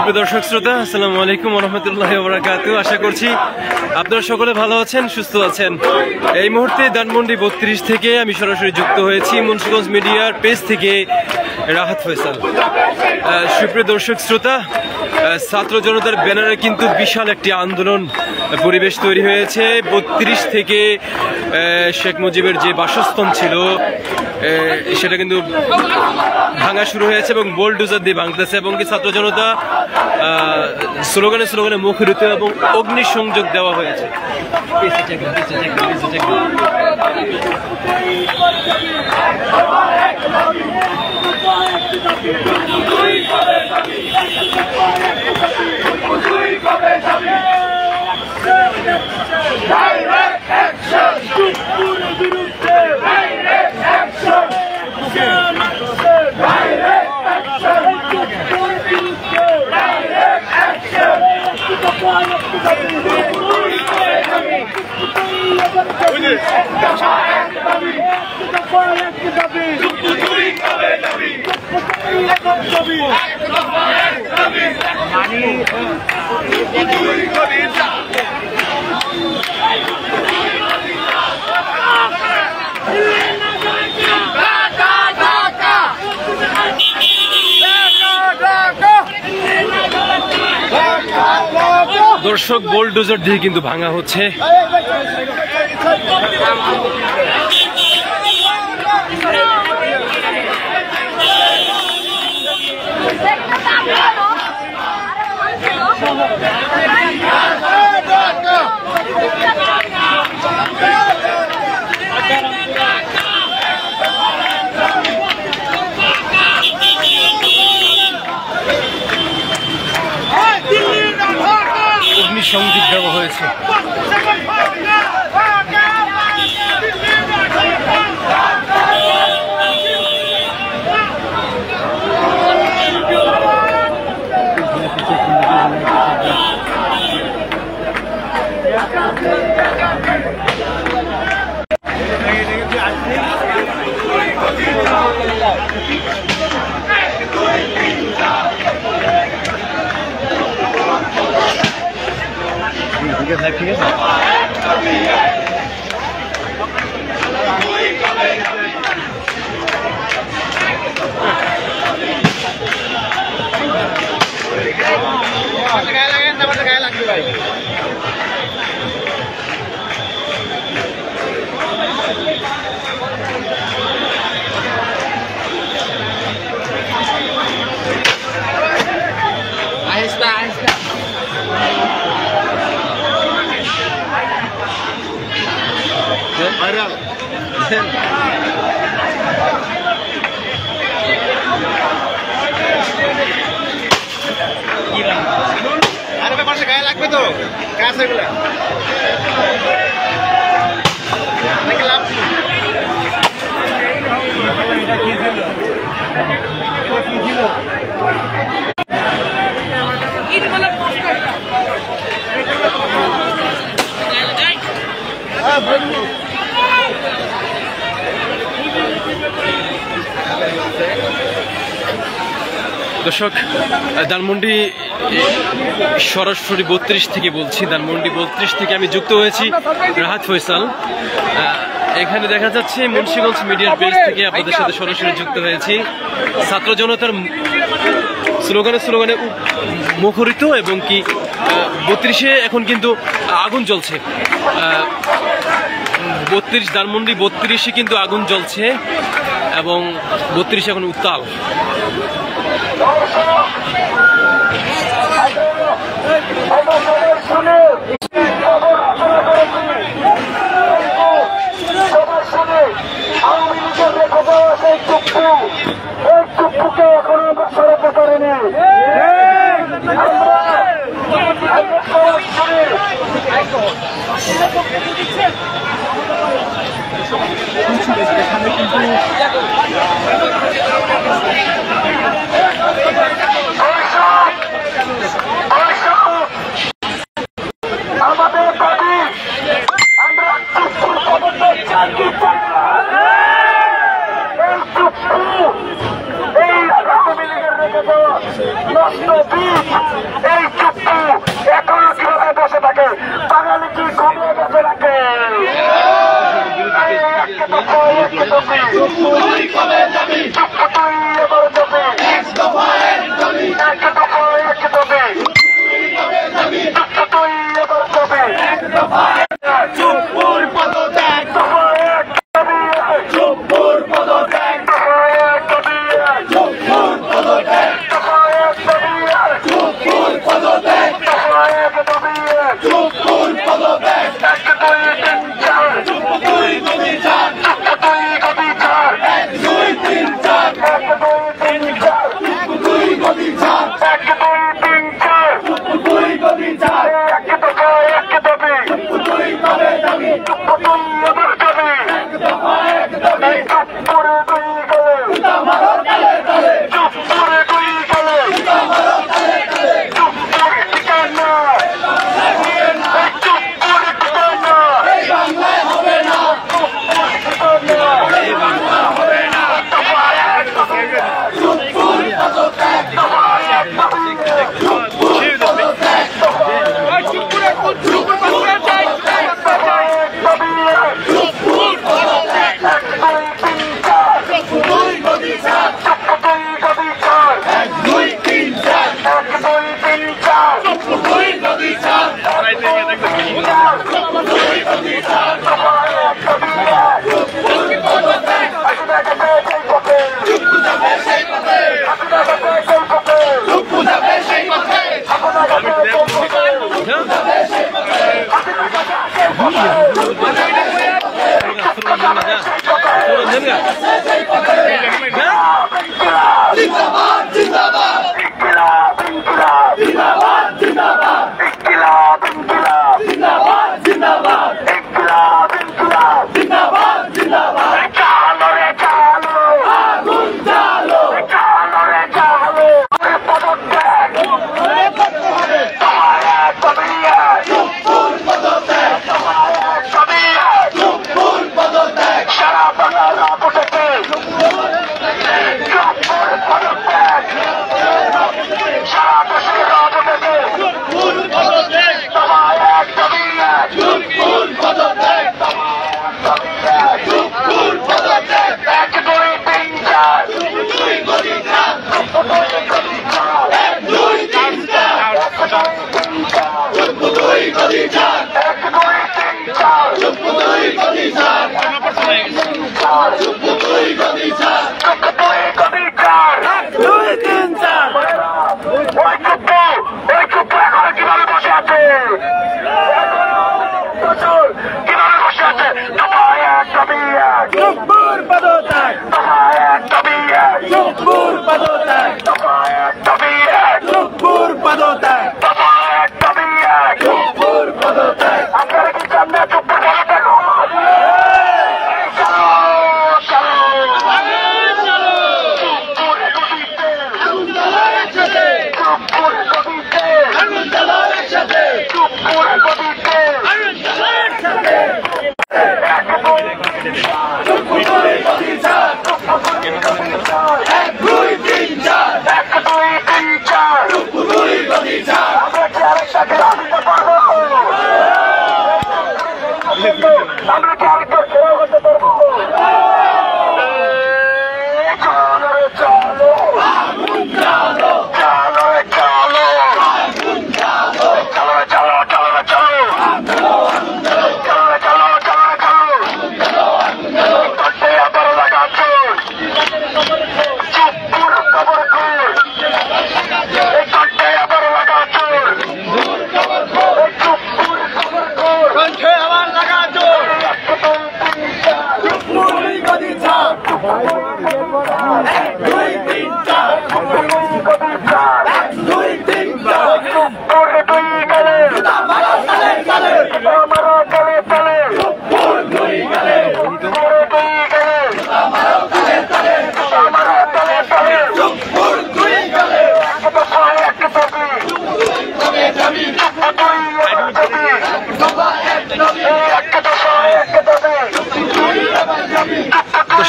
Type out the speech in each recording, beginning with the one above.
সুপ্রিয় দর্শক শ্রোতা, আসসালামু আলাইকুম ওয়া রাহমাতুল্লাহি ওয়া বারাকাতুহু। আশা করছি আপনারা সকলে ভালো আছেন, সুস্থ আছেন। এই মুহূর্তে ধানমন্ডি 32 থেকে আমি সরাসরি যুক্ত হয়েছি মুন্সিগঞ্জ মিডিয়ার পেজ থেকে রাহাত ফয়সাল। সুপ্রিয় দর্শক শ্রোতা, ছাত্র জনতার ব্যানারে কিন্তু বিশাল একটি আন্দোলন পরিবেশ তৈরি হয়েছে। 32 থেকে শেখ মুজিবের যে বাসস্থান ছিল সেটা কিন্তু ভাঙা শুরু হয়েছে এবং বোলডোজার দিয়ে ভাঙতেছে এবং কি ছাত্র জনতা স্লোগানে স্লোগানে মুখরিত এবং অগ্নিসংযোগ দেওয়া হয়েছে। দর্শক, বোলডোজার দিয়ে কিন্তু ভাঙা হচ্ছে। অগ্নিসংযোগ দেওয়া হয়েছে। ঠিক আছে। আরে ব্যাপারটা গায়ে লাগবে তো কাজ এগুলা নাকি লাভ এটা কি ছিল ঈদ বলে পোস্টার দর্শক, ধানমন্ডি সরাসরি 32 থেকে বলছি, ধানমন্ডি 32 থেকে আমি যুক্ত হয়েছি রাহাত ফয়সাল। এখানে দেখা যাচ্ছে মুন্সিগঞ্জ মিডিয়ার পেজ থেকে আপনাদের সাথে সরাসরি যুক্ত হয়েছি। ছাত্র জনতার স্লোগানে স্লোগানে মুখরিত এবং কি 32-এ এখন কিন্তু আগুন জ্বলছে। 32 ধানমন্ডি 32-এ কিন্তু আগুন জ্বলছে এবং 32 এখন উত্তাল। নষ্ট বীজ এই চুক্তি এখনো কিভাবে বসে থাকে? বাঙালি কি কমিয়ে গেছে নাকি? চুপুর পদত্যাগ, চুপুর পদত্যাগ, চুপুর পদত্যাগ, চুপুর পদত্যাগ, চুপুর পদত্যাগ,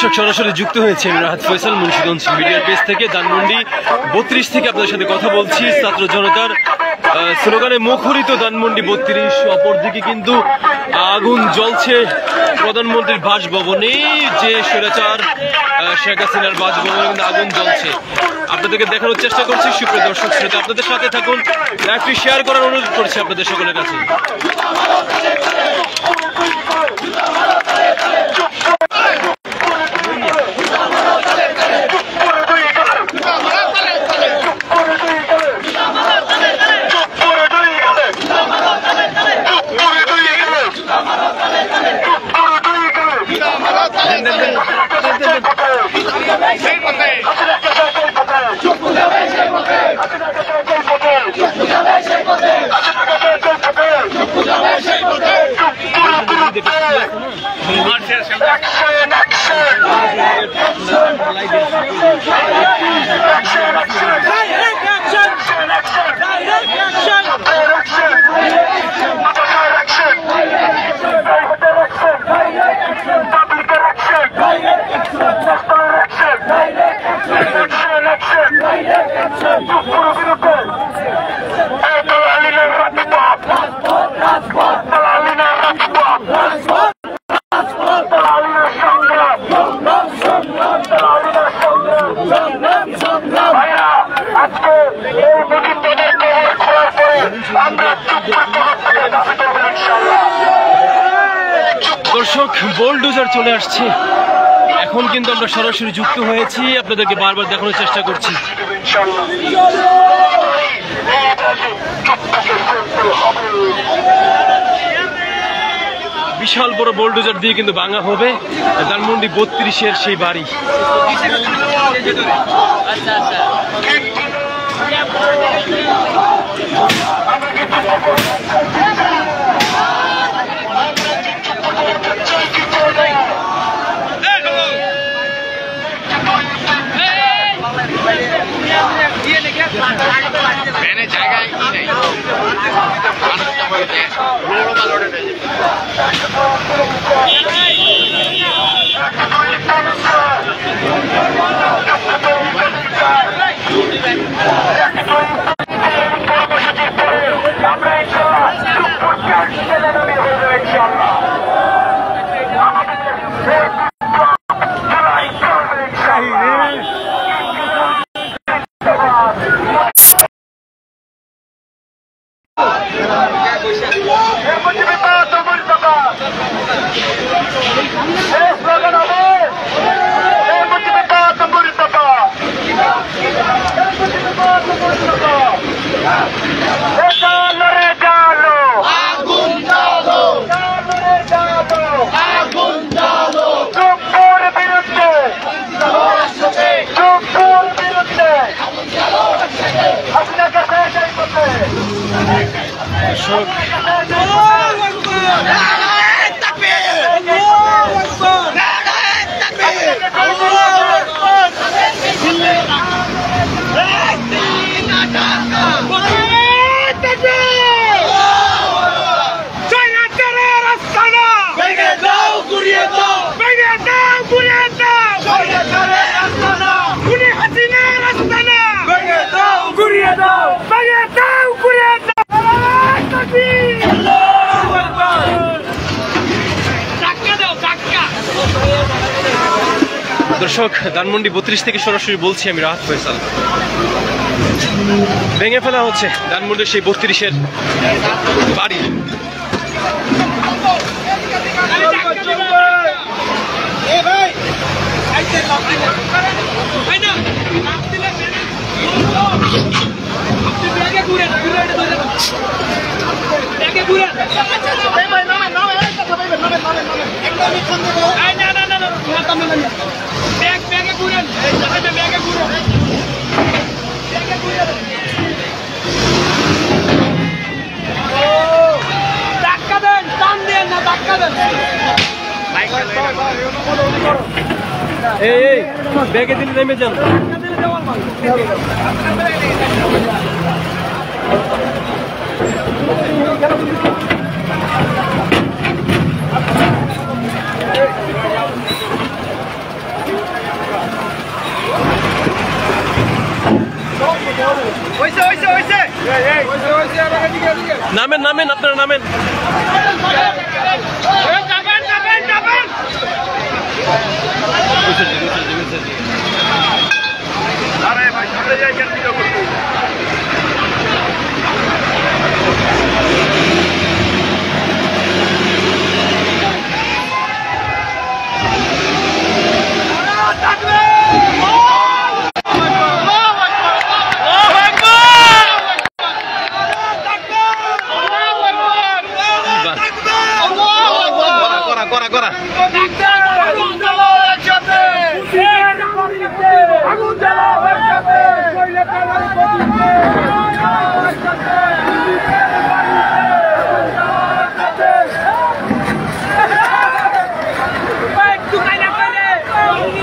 দর্শক সরাসরি যুক্ত হয়েছে রাহাত ফয়সাল মুন্সিগঞ্জ মিডিয়ার পেজ থেকে ধানমন্ডি 32 থেকে আপনাদের সাথে কথা বলছি। ছাত্র জনতার স্লোগানে মুখরিত ধানমন্ডি 32, অপরদিকে কিন্তু আগুন জ্বলছে প্রধানমন্ত্রীর বাসভবনে, যে স্বৈরাচার শেখ হাসিনার বাসভবনে কিন্তু আগুন জ্বলছে। আপনাদেরকে দেখানোর চেষ্টা করছি। সুপ্রিয় দর্শক শ্রোতা, আপনাদের সাথে থাকুন, লাইভটি শেয়ার করার অনুরোধ করছি আপনাদের সকলের কাছে। দর্শক, বোলডোজার চলে আসছে। এখন কিন্তু আমরা সরাসরি যুক্ত হয়েছি, আপনাদেরকে বারবার দেখানোর চেষ্টা করছি। বিশাল বড় বোলডোজার দিয়ে কিন্তু ভাঙা হবে ধানমন্ডি 32-এর সেই বাড়ি। দর্শক, ধানমন্ডি 32 থেকে সরাসরি বলছি আমি রাহাত ফয়সাল। ভেঙে ফেলা হচ্ছে ধানমন্ডির সেই 32-এর বাড়ি। এই ব্যাগে দিলে নেমে যান। নামেন নামেন, আপনারা নামেন।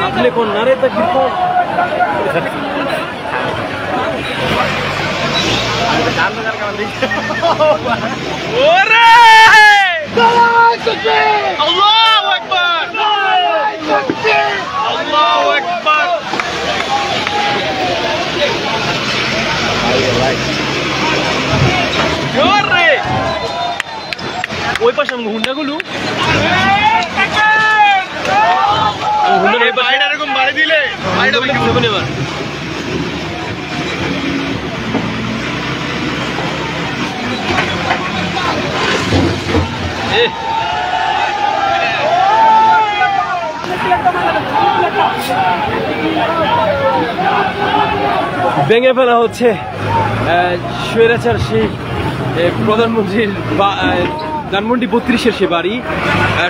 আপনি কোন নারে তা কি ওরে আল্লাহু আকবার আল্লাহু আকবার। জোরে ওই পাশে হুন্ডাগুলো এরকম বাড়ি দিলে এবার ভেঙে ফেলা হচ্ছে স্বৈরাচার সেই প্রধানমন্ত্রীর ধানমন্ডি 32-এর সে বাড়ি।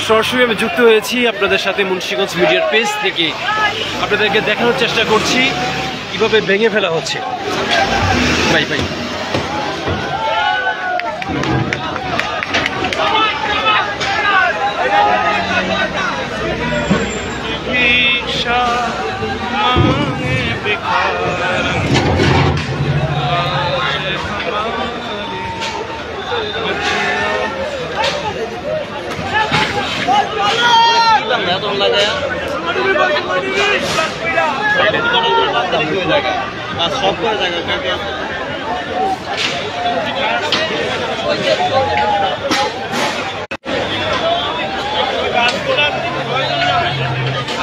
সরাসরি আমি যুক্ত হয়েছি আপনাদের সাথে মুন্সিগঞ্জ মিডিয়ার পেজ থেকে, আপনাদেরকে দেখানোর চেষ্টা করছি কিভাবে ভেঙে ফেলা হচ্ছে। ভাই ভাই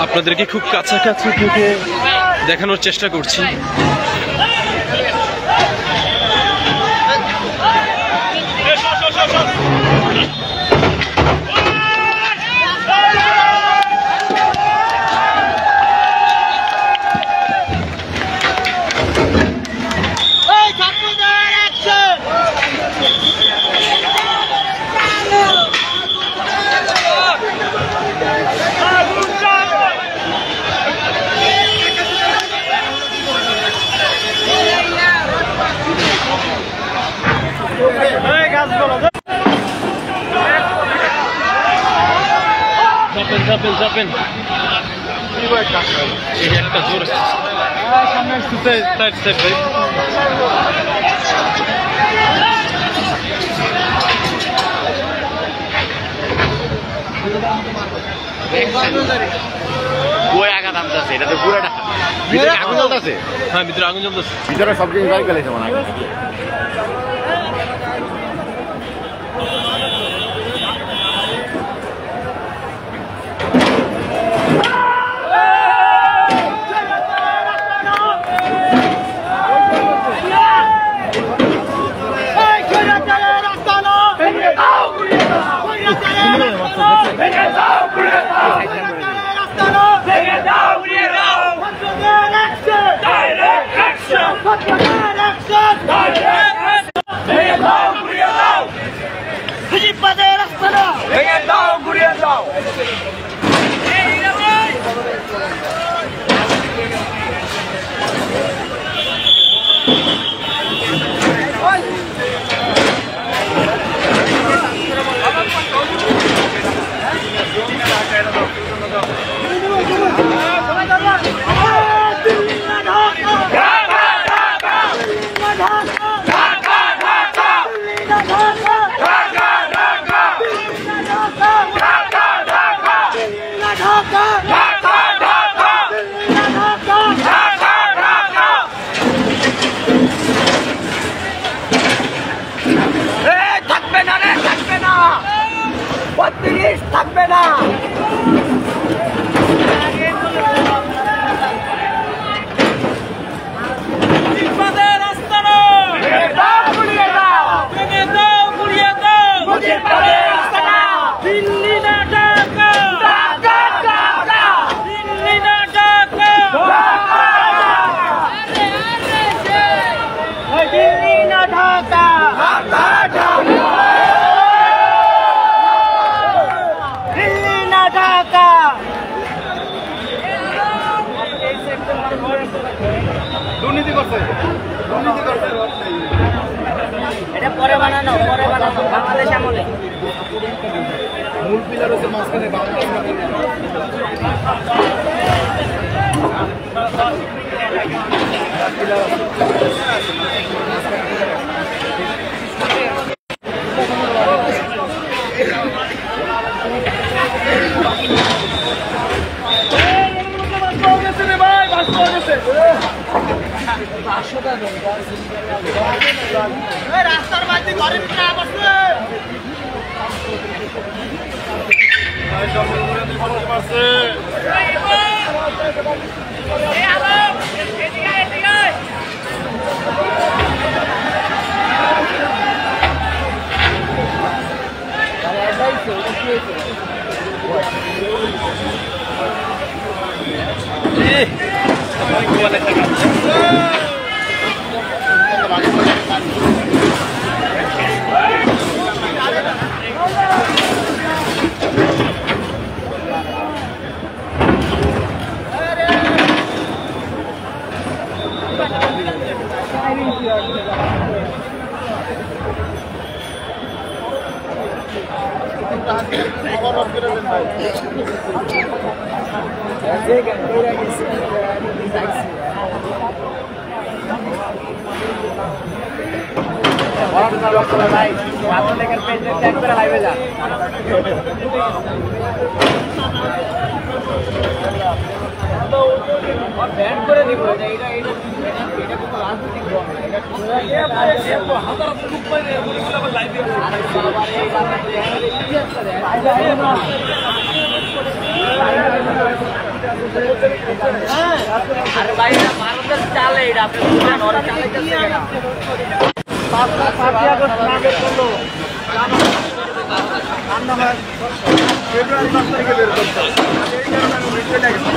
আপনাদেরকে খুব কাছাকাছি থেকে দেখানোর চেষ্টা করছি। চাপেন চাপেন এই একটা জোর সামনে আসতেছে সাইড সাইড ভাই। ওই আঘাত আমতেছে, এটা তো পুরোটা ভিতরে আগুন জ্বলতেছে। হ্যাঁ ভিতরে আগুন জ্বলতেছে, ভিতরে সব জিনিস গাড়ি গেলেছে মনে হয়। Direct action! দুর্নীতি করছে এটা পরে বানানো বাংলাদেশ আমলে মূল পিলার হচ্ছে মাঝখানে রাস্তার মাঝে ঘরে পিঠা বসবে ভাই আপনাদের পেজে ট্যাগ করে লাইভে যা ব্যান্ড করে দিব এটা এটা এটা কোনো রাজনৈতিক দল না এটা হাজার খুব মানে এগুলো আবার লাইভে আরে ভাই এটা ভারতের চালে এটা আপনি বুঝেন ওরা চালাইতেছে কেন 5 আগস্ট নামের করলো রান্না হয় ফেব্রুয়ারি 10 তারিখে বের করতে এই কারণে আমি মিটে লাগছে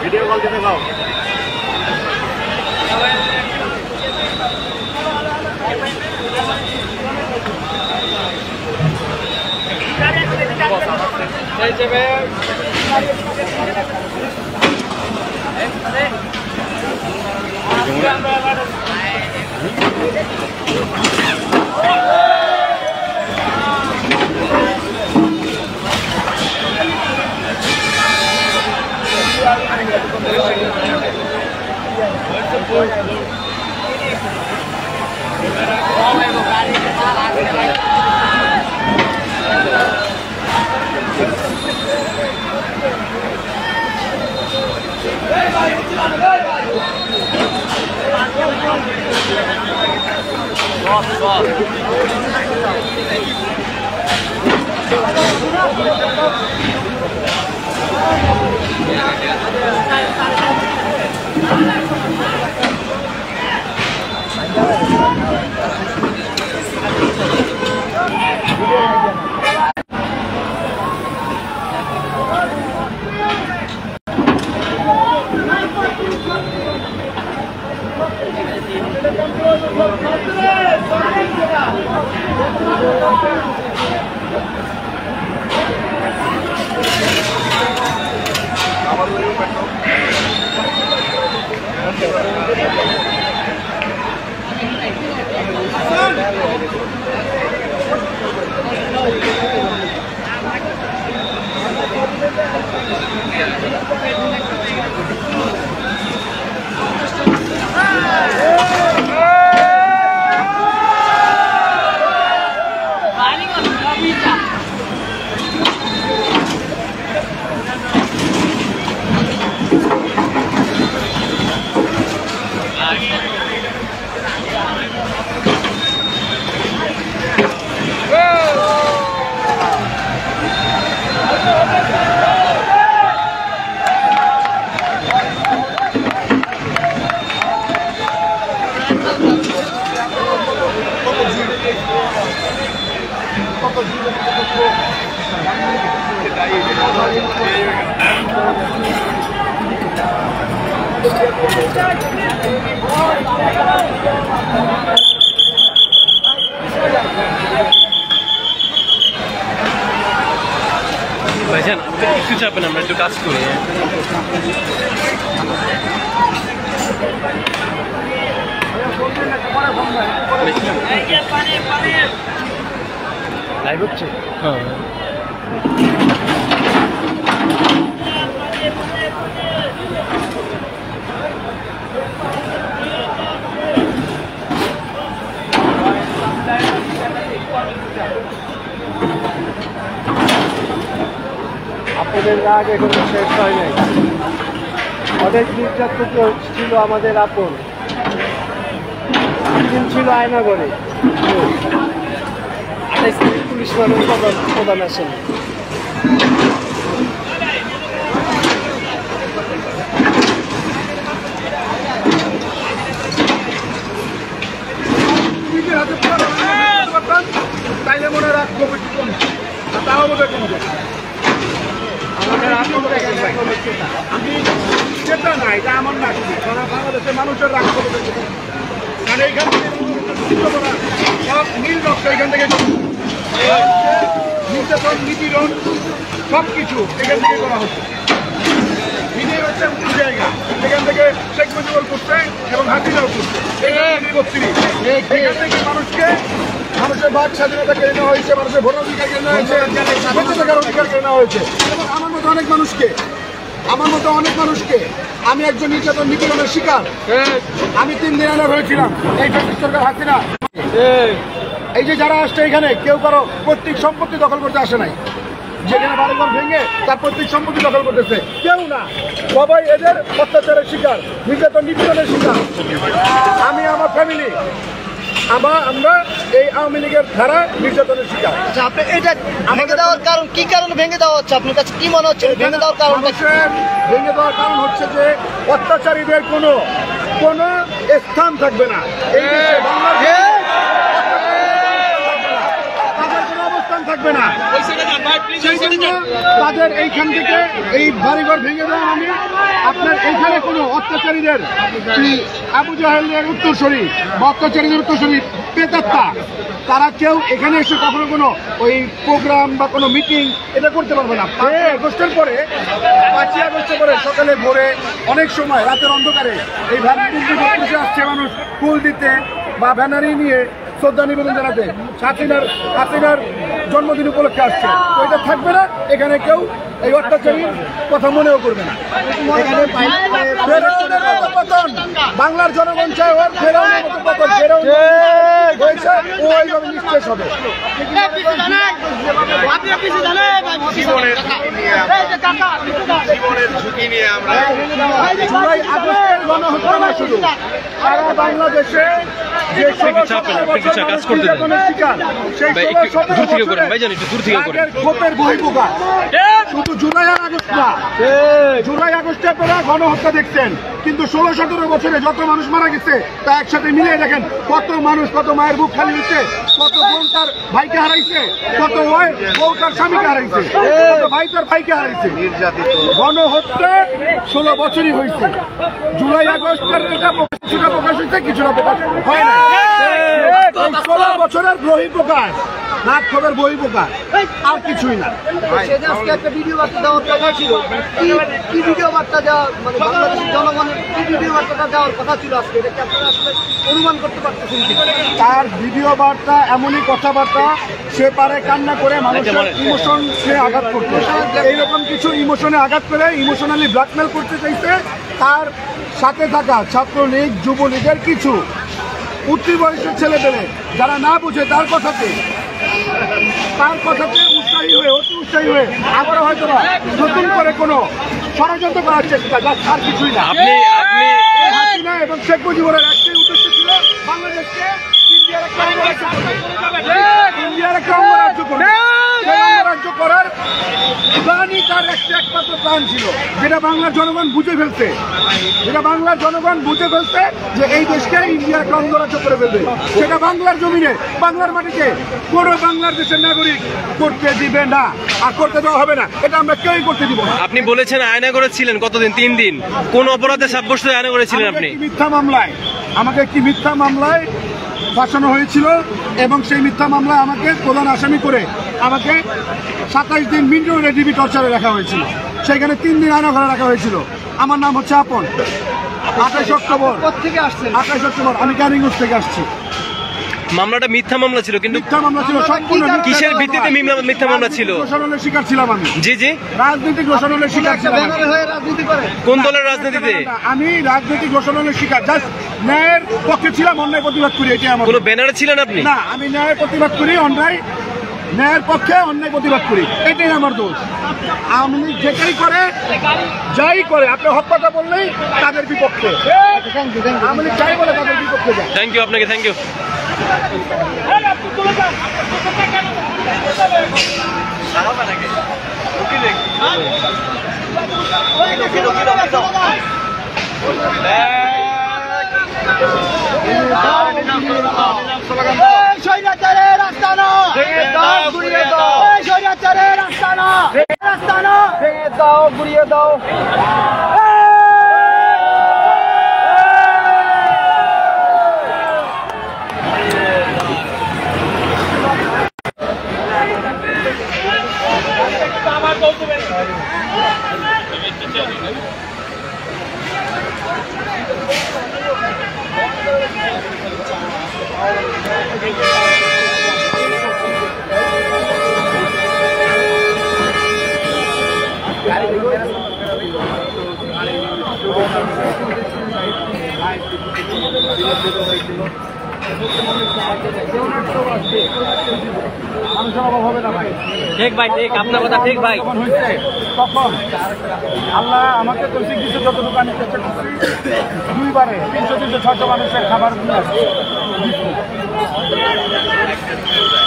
ভিডিও কল দিতে পাও ভাইজান একটু চাপেন, আমরা একটু কাজ করি। লাইভ হচ্ছে? হ্যাঁ। আপনাদের রাগ এখনো শেষ হয় নাই। অনেক নির্যাতিত ছিল আমাদের আপন, ছিল আয়নাগরে 28 তারিখ পুলিশ প্রধান আসেন। আমি সেটা না, এটা আমার না, সারা বাংলাদেশের মানুষের রাগ করে দিতে। কারণ এইখান থেকে সব নীল রক্ত এখান থেকে নির্যাতন, নিপীড়ন সব কিছু এখান থেকে করা হচ্ছে। বিজয় হচ্ছে মূল জায়গা, এখান থেকে শেখ মুজিবুর করছে এবং হাসিনাও করছে। এখান থেকে মানুষের বাক স্বাধীনতা কেড়ে নেওয়া হয়েছে, মানুষের ভোটাধিকার কেড়ে নেওয়া হয়েছে, বেঁচে থাকার অধিকার কেড়ে নেওয়া হয়েছে। এবং আমার মতো অনেক মানুষকে আমি একজন নির্যাতন নিপীড়নের শিকার। আমি 3 দিন আগে হয়েছিলাম এই সরকার হাসিনা। এই যে যারা আসছে এখানে, কেউ কারো পৈতৃক সম্পত্তি দখল করতে আসে নাই। যেখানে বাড়িঘর ভেঙে তার পৈতৃক সম্পত্তি দখল করতেছে কেউ না, সবাই এদের অত্যাচারের শিকার, নির্যাতন নিপীড়নের শিকার। আমি, আমার ফ্যামিলি, আমরা এই আওয়ামী লীগের ধারা নির্যাতনের শিকার। আপনি এটা ভেঙে দেওয়ার কারণ কি? কারণে ভেঙে দেওয়া হচ্ছে আপনার কাছে কি মনে হচ্ছে? ভেঙে দেওয়ার কারণ ভেঙে দেওয়ার কারণ হচ্ছে যে অত্যাচারীদের কোনো স্থান থাকবে না এই দেশে, তাদের কোনো অবস্থান থাকবে না। সেই জন্য তাদের এইখান থেকে এই বাড়িঘর ভেঙে দেওয়া আমি আপনার এইখানে কোনো অত্যাচারীদের আবু জাহেলের উত্তরসূরি বা অত্যাচারীদের উত্তরসূরি প্রেতাত্মা তারা কেউ এখানে এসে কখনো কোনো ওই প্রোগ্রাম বা কোনো মিটিং এটা করতে পারবে না। 5ই আগস্টের পরে সকালে ভোরে অনেক সময় রাতের অন্ধকারে এই ভ্যান আসছে মানুষ ফুল দিতে বা ব্যানারি নিয়ে শ্রদ্ধা নিবেদন জানাতে, হাসিনার জন্মদিন উপলক্ষে আসছে। ওইটা থাকবে না, এখানে কেউ এই অত্যাচারীর কথা মনেও করবে না। পতন বাংলার জনগণ চায়, ওর ফেরাউনের মতো পতন হয়েছে, ও এইভাবে নিঃশেষ হবে। জুলাই আগস্টের গণহত্যা না শুধু সারা বাংলাদেশে যে ক্ষোভের বহিঃপ্রকাশ শুধু জুলাই আর আগস্ট না, জুলাই আগস্টে আপনারা গণহত্যা দেখছেন, কিন্তু 16-17 বছরে যত মানুষ মারা গেছে তা একসাথে মিলিয়ে দেখেন কত মানুষ, কত মায়ের বুক খালি হচ্ছে, কত বোন তার ভাইকে হারাইছে, কত বউ তার স্বামীকে হারাইছে, কত ভাই তার ভাইকে হারাইছে। গণহত্যা 16 বছরই হয়েছে। জুলাই আগস্টের এটা কিছুটা প্রকাশ হয়েছে, কিছুটা প্রকাশ হয় না। 16 বছরের বহিঃপ্রকাশ, নাক খবর বহিঃপ্রকাশ, আর কিছুই না। আজকে একটা ভিডিও বার্তা দেওয়ার কথা ছিল, কি ভিডিও বার্তা দেওয়া, মানে বাংলাদেশের জনগণের কি ভিডিও বার্তাটা দেওয়ার কথা ছিল আজকে, এটাকে আপনারা আসলে অনুমান করতে পারতেছেন? তার ভিডিও বার্তা এমনই কথাবার্তা, সে পারে কান্না করে মানুষের ইমোশনে আঘাত করতে, এইরকম কিছু ইমোশনে আঘাত করে ইমোশনালি ব্ল্যাকমেল করতে চাইছে। তার সাথে থাকা ছাত্রলীগ, যুবলীগের কিছু উচ্চ বয়সের ছেলেপেলে যারা না বুঝে তার কথাতে উৎসাহী হয়ে, অতি উৎসাহী হয়ে আবারও হয়তো নতুন করে কোনো ষড়যন্ত্র করার চেষ্টা, যার কিছুই না। হাসিনা এবং শেখ মুজিবুরের একটাই উদ্দেশ্য ছিল বাংলাদেশকে ইন্ডিয়ার একটা অঙ্গরাজ্য করার প্ল্যানই তার একমাত্র প্ল্যান ছিল, যেটা বাংলার জনগণ বুঝে ফেলছে, যে এই দেশকে ইন্ডিয়ার একটা অঙ্গরাজ্য করে ফেলবে। সেটা বাংলার জমিনে, বাংলার মাটিতে কোনো বাংলার দেশের নাগরিক করতে দিবে না, আর করতে দেওয়া হবে না। এটা আমরা কেউই করতে দিব না। আপনি বলেছেন আয়না করেছিলেন কতদিন? 3 দিন। কোন অপরাধে সাব্যস্ত আয়না করেছিলেন আপনি? আমাকে একটি মিথ্যা মামলায় ফাঁসানো হয়েছিল এবং সেই মিথ্যা মামলায় আমাকে প্রধান আসামি করে আমাকে 27 দিন মিন্টু রেডিবি টর্চারে রাখা হয়েছিল। সেখানে 3 দিন আয়না ঘরে রাখা হয়েছিল। আমার নাম হচ্ছে আপন। 28 অক্টোবর আমি ক্যানিংগঞ্জ থেকে আসছি। মামলাটা মিথ্যা মামলা ছিল, কিন্তু মিথ্যা মামলা ছিল সম্পূর্ণ। কিসের ভিত্তিতে মিথ্যা মামলা ছিল? রোষণের শিকার ছিলাম আমি। জি রাজনৈতিক রোষণের শিকার ছিলাম। কোন দলের রাজনীতিতে? আমি রাজনৈতিক রোষণের শিকার, জাস্ট ন্যায়ের পক্ষে ছিলাম, অন্যায় প্রতিবাদ করি। এটাই আমার। কোনো ব্যানারে ছিলেন আপনি? না, আমি ন্যায়ের প্রতিবাদ করি, ন্যায়ের পক্ষে অন্যায় প্রতিবাদ করি, এটাই আমার দোষ। আমি যেটাই করে যাই করে, আপনি হত্যা বললেই তাদের বিপক্ষে, আমি যাই বলে তাদের বিপক্ষে যাই। থ্যাংক ইউ আপনাকে, থ্যাংক ইউ। স্বৈরাচারের আস্তানা ভেঙে দাও গুড়িয়ে দাও, স্বৈরাচারের আস্তানা ভেঙে দাও গুড়িয়ে দাও। ঠিক ভাই, ঠিক আপনার কথা ঠিক ভাই। তখন আল্লাহ আমাকে তৌফিক দিতে যতটুকু আমি চেষ্টা করছি, 2 বারে 300-600 মানুষের খাবার দিয়ে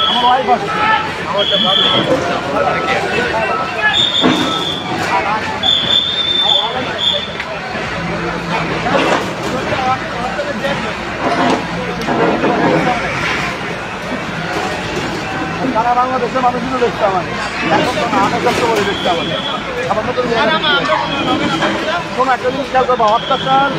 আমার ওয়াইফ আছে। সারা বাংলাদেশের মানুষগুলো দেখতে আমাদের করে দেখতে আমাদের কোনো একটা জিনিস খেয়াল করবো, অত্যাচার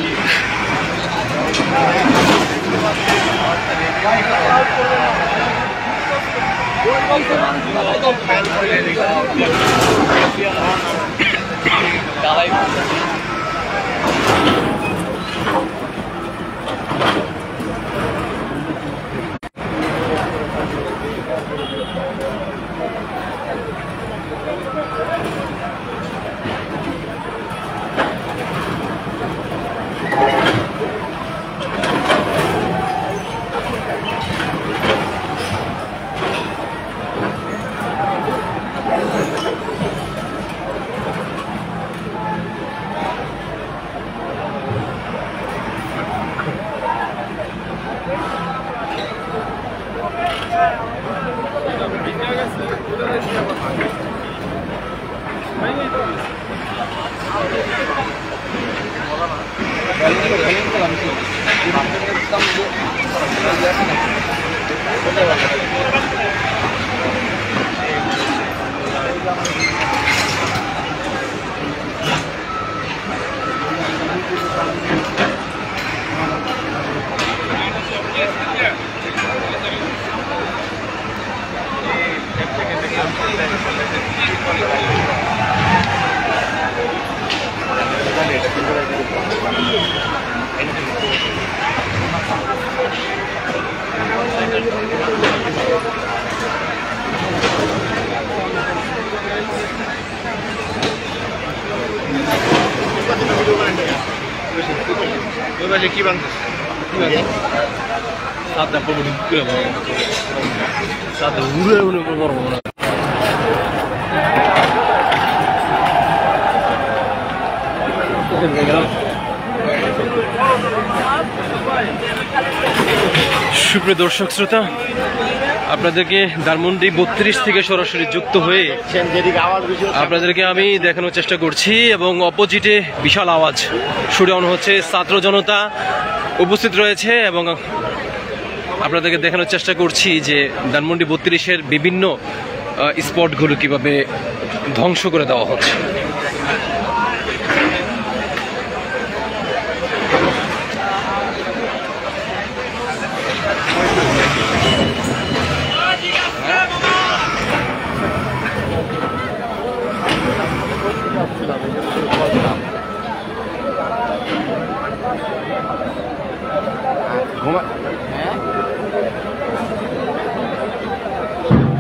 কি বান্ধব সাদা পড়বো সাদা উড়ে উড়ে পড়বো না। সুপ্রিয় দর্শক শ্রোতা, আপনাদেরকে ধানমন্ডি 32 থেকে সরাসরি যুক্ত হয়ে আপনাদেরকে আমি দেখানোর চেষ্টা করছি এবং অপোজিটে বিশাল আওয়াজ শোডাউন হচ্ছে, ছাত্র জনতা উপস্থিত রয়েছে এবং আপনাদেরকে দেখানোর চেষ্টা করছি যে ধানমন্ডি 32-এর বিভিন্ন স্পটগুলো কিভাবে ধ্বংস করে দেওয়া হচ্ছে।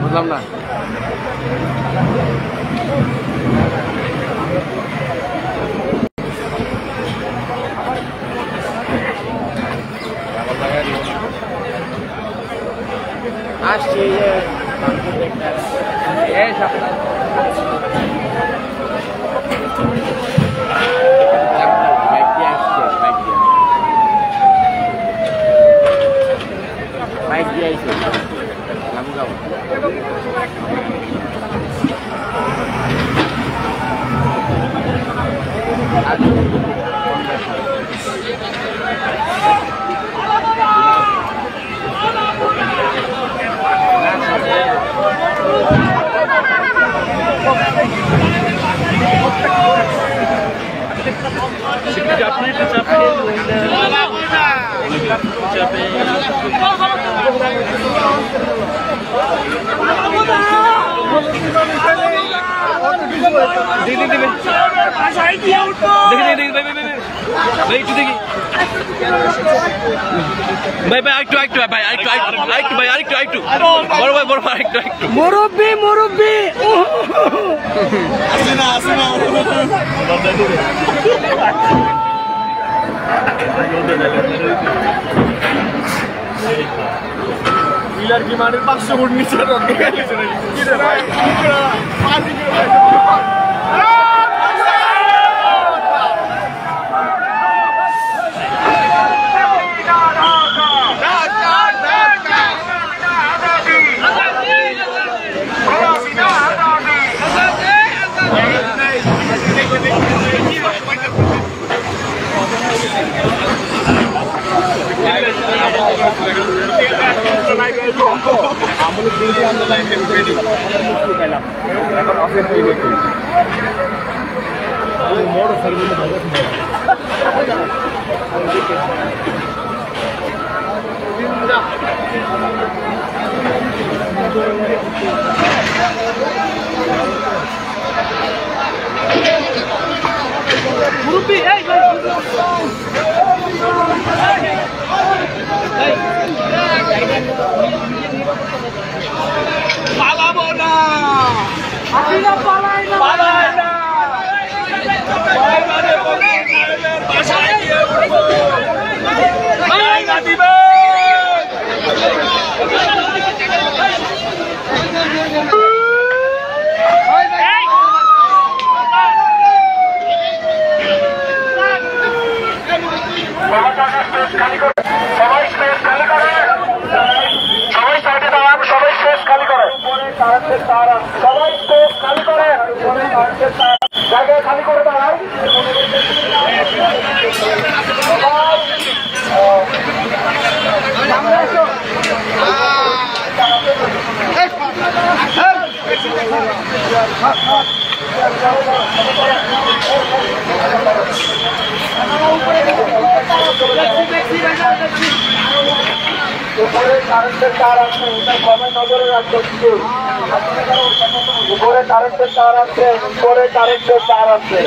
বুঝলাম না। আসছি বাইক দিয়ে আইসি লামগাঁও। মুরব্বি মুরব্বি কি মানে 500 ফুট নিচে পালাবো না, পালাই না, বাসায় গিয়ে দিবে। সবাই স্পেস খালি করে, সবাই সাইডে দাঁড়ান, সবাই স্পেস খালি করে, সবাই স্পেস খালি করে, জায়গায় খালি করে দাঁড়ায়। উপরে কারেন্টের তার আছে, এটা সবাই নজরে রাখবেন। উপরে কারেন্টের তার আছে, উপরে কারেন্টের তার আছে।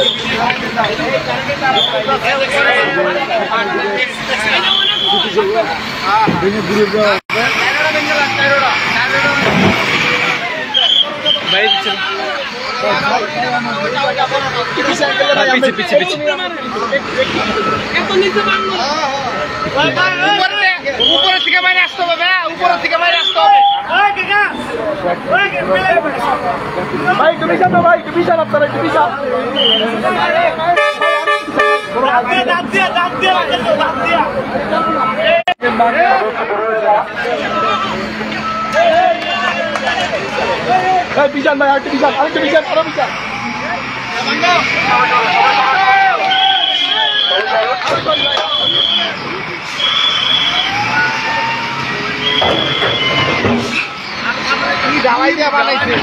উপরে থেকে বাইরে আসতে হবে, উপরে থেকে বাইরে আসতে হবে। ভাই একটু বিশাল, ভাই একটু বিশাল, আপনারা একটু বিশাল। বিশাল ভাই আরেকটু বিশাল, আরেকটু বিশাল, আরো বিশাল। কি ডালাই দেওয়া বানাইছে,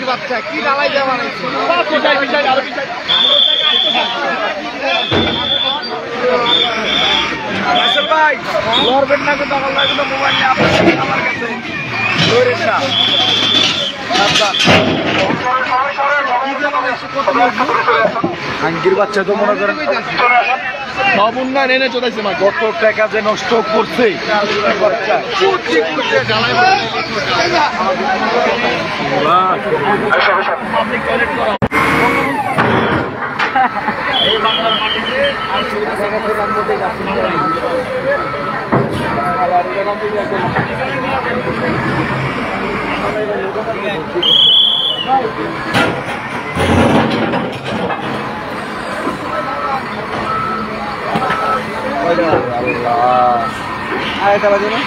বাচ্চা কি ডালাই দেওয়া বানাইছে। ভাই লড়বেন না, কিন্তু আমার লাগে মোবাইল নিয়ে আপনার আমার কাছে লড়েন না। আঙ্গির বাচ্চা তো মনে করেন সব উন্নয়ন এনে চলেছে, মা কত টাকা যে নষ্ট করছে বাচ্চা। এই বাংলার মাটিতে আরেকটা বাজে না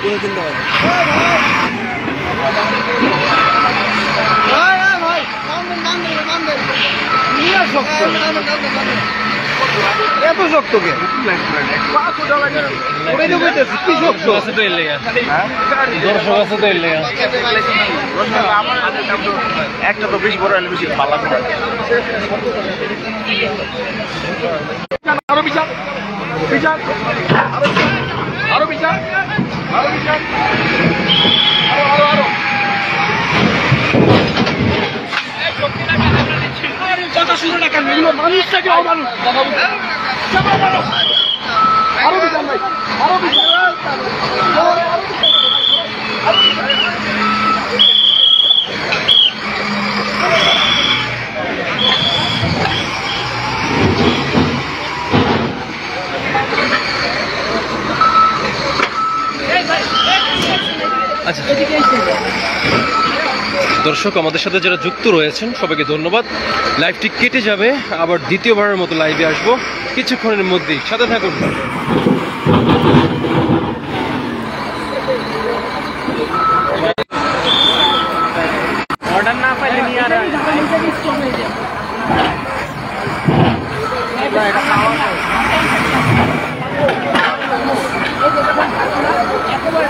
কিনতে হবে। এত শক্ত কে কি শক্ত আছে তো এর লেগা দর্শক আছে তো এর লেগা একটা তো বেশি বড় হলে বেশি ভালো লাগবে আরো বিচার বিচার আরো বিচার আরো বিচার আরো আরো কথা শুনে না কেন এগুলো মানুষটাকে অমানুষ আরো বিচার ভাই আরো বিচার আচ্ছা দর্শক আমাদের সাথে যারা যুক্ত রয়েছেন সবাইকে ধন্যবাদ। লাইভটি কেটে যাবে, আবার দ্বিতীয়বারের মতো লাইভে আসবো কিছুক্ষণের মধ্যেই, সাথে থাকুন। অর্ডার না পাইলে নিয়ে আর একেবারে